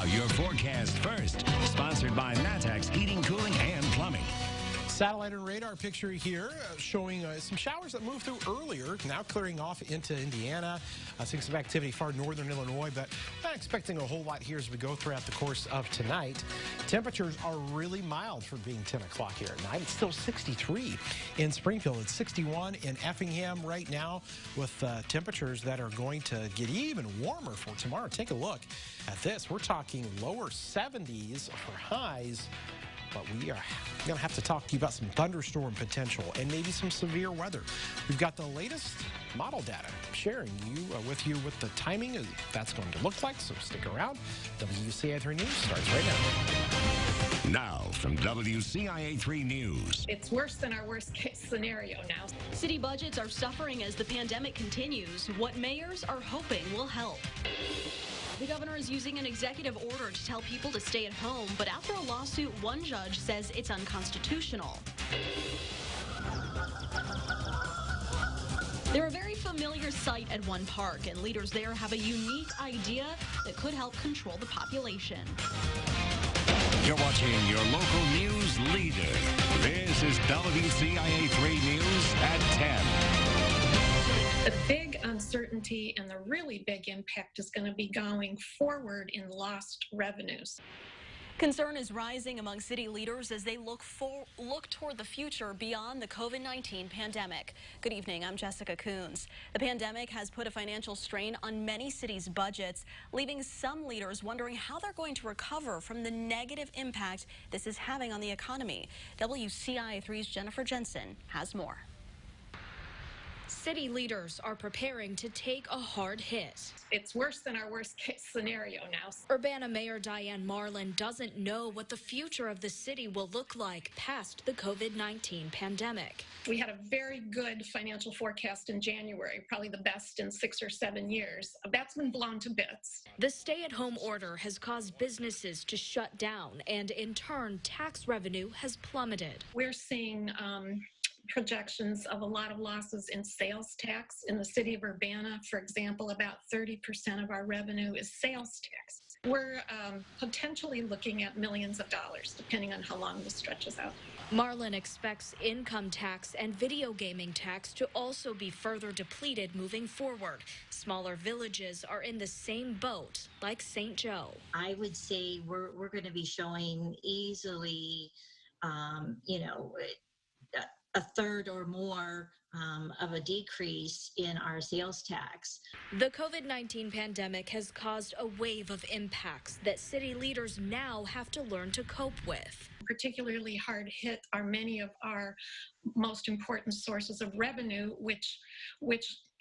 Now, your forecast first, sponsored by Matex Heating, Cooling, and Plumbing. Satellite and radar picture here showing some showers that moved through earlier, now clearing off into Indiana. Seeing some activity far northern Illinois, but not expecting a whole lot here as we go throughout the course of tonight. Temperatures are really mild for being 10 o'clock here at night. It's still 63 in Springfield. It's 61 in Effingham right now with temperatures that are going to get even warmer for tomorrow. Take a look at this. We're talking lower 70s for highs. But we are going to have to talk to you about some thunderstorm potential and maybe some severe weather. We've got the latest model data sharing with you what the timing is that's going to look like, so stick around. WCIA 3 News starts right now. Now from WCIA 3 News. It's worse than our worst case scenario now. City budgets are suffering as the pandemic continues. What mayors are hoping will help. The governor is using an executive order to tell people to stay at home, but after a lawsuit, one judge says it's unconstitutional. They're a very familiar sight at one park, and leaders there have a unique idea that could help control the population. You're watching your local news leader. This is WCIA 3 News at 10. The big uncertainty and the really big impact is going to be going forward in lost revenues. Concern is rising among city leaders as they look toward the future beyond the COVID-19 pandemic. Good evening, I'm Jessica Coons. The pandemic has put a financial strain on many cities' budgets, leaving some leaders wondering how they're going to recover from the negative impact this is having on the economy. WCIA 3's Jennifer Jensen has more. City leaders are preparing to take a hard hit. It's worse than our worst case scenario now. Urbana Mayor Diane Marlin doesn't know what the future of the city will look like past the COVID-19 pandemic. We had a very good financial forecast in January, probably the best in 6 or 7 years. That's been blown to bits. The stay-at-home order has caused businesses to shut down, and in turn, tax revenue has plummeted. We're seeing projections of a lot of losses in sales tax. In the city of Urbana, for example, about 30% of our revenue is sales tax. We're potentially looking at millions of dollars, depending on how long this stretches out. Marlin expects income tax and video gaming tax to also be further depleted moving forward. Smaller villages are in the same boat, like St. Joe. I would say we're going to be showing easily, a third or more of a decrease in our sales tax. The COVID-19 pandemic has caused a wave of impacts that city leaders now have to learn to cope with. Particularly hard hit are many of our most important sources of revenue, which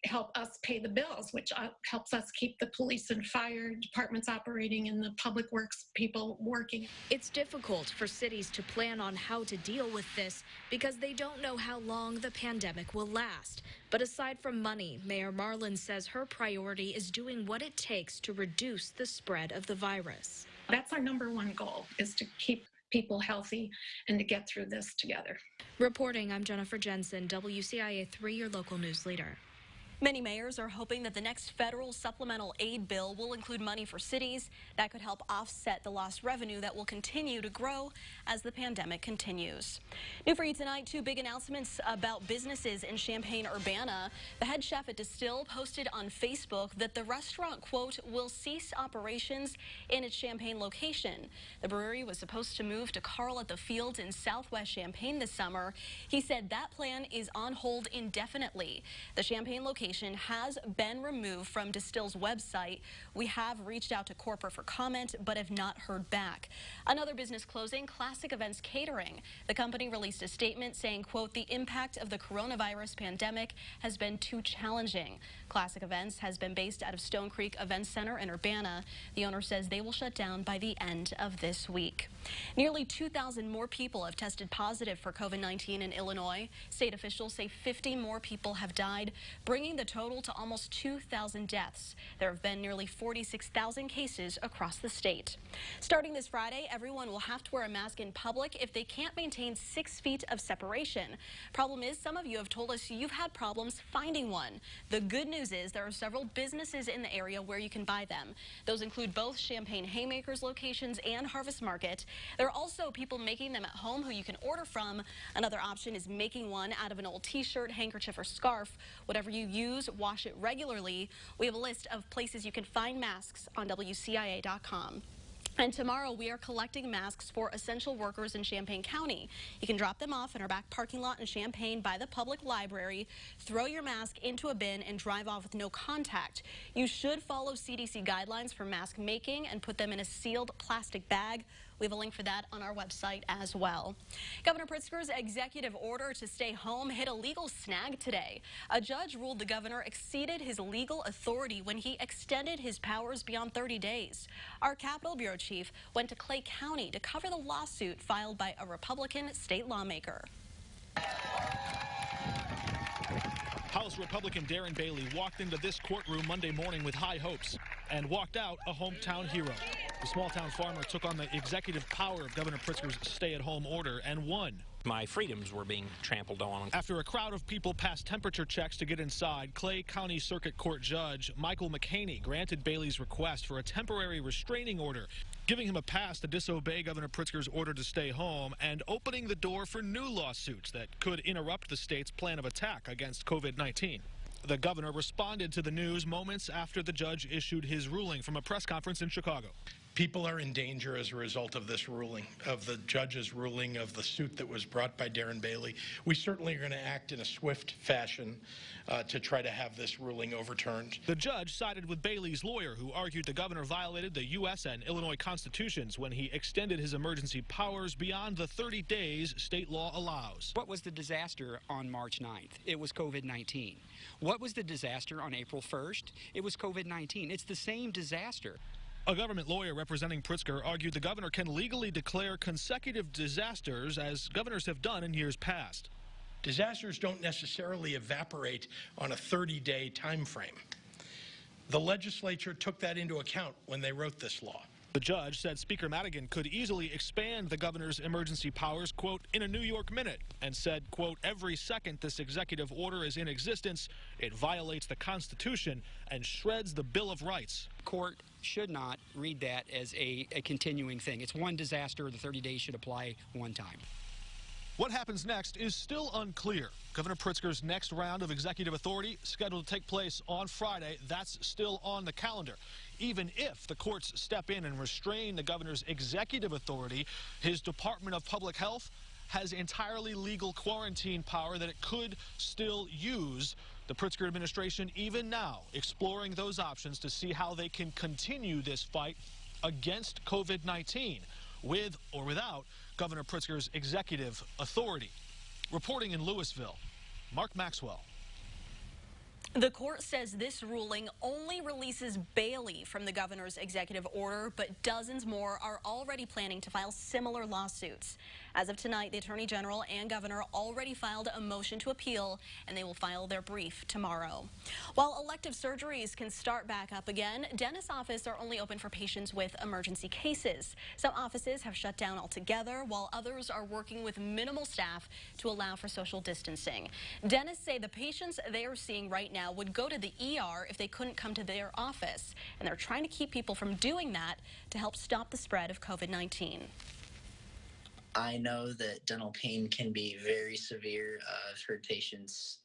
help us pay the bills, which helps us keep the police and fire departments operating and the public works people working. It's difficult for cities to plan on how to deal with this because they don't know how long the pandemic will last. But aside from money, Mayor Marlin says her priority is doing what it takes to reduce the spread of the virus. That's our #1 goal, is to keep people healthy and to get through this together. Reporting, I'm Jennifer Jensen, WCIA 3, your local news leader. Many mayors are hoping that the next federal supplemental aid bill will include money for cities that could help offset the lost revenue that will continue to grow as the pandemic continues. New for you tonight, 2 big announcements about businesses in Champaign-Urbana. The head chef at Distill posted on Facebook that the restaurant, quote, will cease operations in its Champaign location. The brewery was supposed to move to Carl at the Fields in southwest Champaign this summer. He said that plan is on hold indefinitely. The Champaign location has been removed from Distill's website. We have reached out to corporate for comment, but have not heard back. Another business closing, Classic Events Catering. The company released a statement saying, quote, the impact of the coronavirus pandemic has been too challenging. Classic Events has been based out of Stone Creek Events Center in Urbana. The owner says they will shut down by the end of this week. Nearly 2,000 more people have tested positive for COVID-19 in Illinois. State officials say 50 more people have died, bringing the the total to almost 2,000 deaths. There have been nearly 46,000 cases across the state. Starting this Friday, everyone will have to wear a mask in public if they can't maintain 6 feet of separation. Problem is, some of you have told us you've had problems finding one. The good news is there are several businesses in the area where you can buy them. Those include both Champaign Haymakers locations and Harvest Market. There are also people making them at home who you can order from. Another option is making one out of an old t-shirt, handkerchief, or scarf. Whatever you use, wash it regularly. We have a list of places you can find masks on WCIA.com. And tomorrow we are collecting masks for essential workers in Champaign County. You can drop them off in our back parking lot in Champaign by the public library, throw your mask into a bin, and drive off with no contact. You should follow CDC guidelines for mask making and put them in a sealed plastic bag. We have a link for that on our website as well. Governor Pritzker's executive order to stay home hit a legal snag today. A judge ruled the governor exceeded his legal authority when he extended his powers beyond 30 days. Our Capitol Bureau chief went to Clay County to cover the lawsuit filed by a Republican state lawmaker. House Republican Darren Bailey walked into this courtroom Monday morning with high hopes and walked out a hometown hero. The small-town farmer took on the executive power of Governor Pritzker's stay-at-home order and won. My freedoms were being trampled on. After a crowd of people passed temperature checks to get inside, Clay County Circuit Court Judge Michael McHaney granted Bailey's request for a temporary restraining order, giving him a pass to disobey Governor Pritzker's order to stay home and opening the door for new lawsuits that could interrupt the state's plan of attack against COVID-19. The governor responded to the news moments after the judge issued his ruling from a press conference in Chicago. People are in danger as a result of this ruling, of the judge's ruling, of the suit that was brought by Darren Bailey. We certainly are going to act in a swift fashion to try to have this ruling overturned. The judge sided with Bailey's lawyer, who argued the governor violated the U.S. and Illinois constitutions when he extended his emergency powers beyond the 30 days state law allows. What was the disaster on March 9th? It was COVID-19. What was the disaster on April 1st? It was COVID-19. It's the same disaster. A government lawyer representing Pritzker argued the governor can legally declare consecutive disasters, as governors have done in years past. Disasters don't necessarily evaporate on a 30-day time frame. The legislature took that into account when they wrote this law. The judge said Speaker Madigan could easily expand the governor's emergency powers, quote, in a New York minute, and said, quote, every second this executive order is in existence, it violates the Constitution and shreds the Bill of Rights. Court should not read that as a continuing thing. It's one disaster. The 30 days should apply one time. What happens next is still unclear. Governor Pritzker's next round of executive authority scheduled to take place on Friday. That's still on the calendar. Even if the courts step in and restrain the governor's executive authority, his Department of Public Health has entirely legal quarantine power that it could still use. The Pritzker administration, even now, exploring those options to see how they can continue this fight against COVID-19, with or without Governor Pritzker's executive authority. Reporting in Louisville, Mark Maxwell. The court says this ruling only releases Bailey from the governor's executive order, but dozens more are already planning to file similar lawsuits. As of tonight, the Attorney General and Governor already filed a motion to appeal, and they will file their brief tomorrow. While elective surgeries can start back up again, dentist offices are only open for patients with emergency cases. Some offices have shut down altogether, while others are working with minimal staff to allow for social distancing. Dentists say the patients they are seeing right now would go to the ER if they couldn't come to their office, and they're trying to keep people from doing that to help stop the spread of COVID-19. I know that dental pain can be very severe. I've heard patients,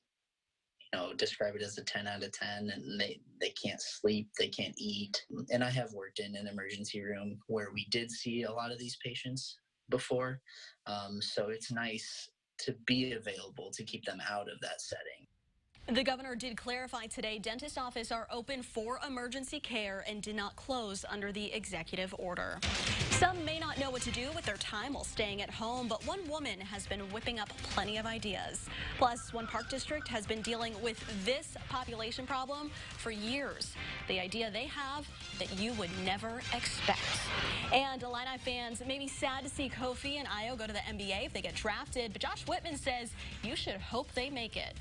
describe it as a 10 out of 10, and they can't sleep, they can't eat. And I have worked in an emergency room where we did see a lot of these patients before, so it's nice to be available to keep them out of that setting. The governor did clarify today dentist offices are open for emergency care and did not close under the executive order. Some may not know what to do with their time while staying at home, but one woman has been whipping up plenty of ideas. Plus, one park district has been dealing with this population problem for years. The idea they have that you would never expect. And Illini fans may be sad to see Kofi and Io go to the NBA if they get drafted, but Josh Whitman says you should hope they make it.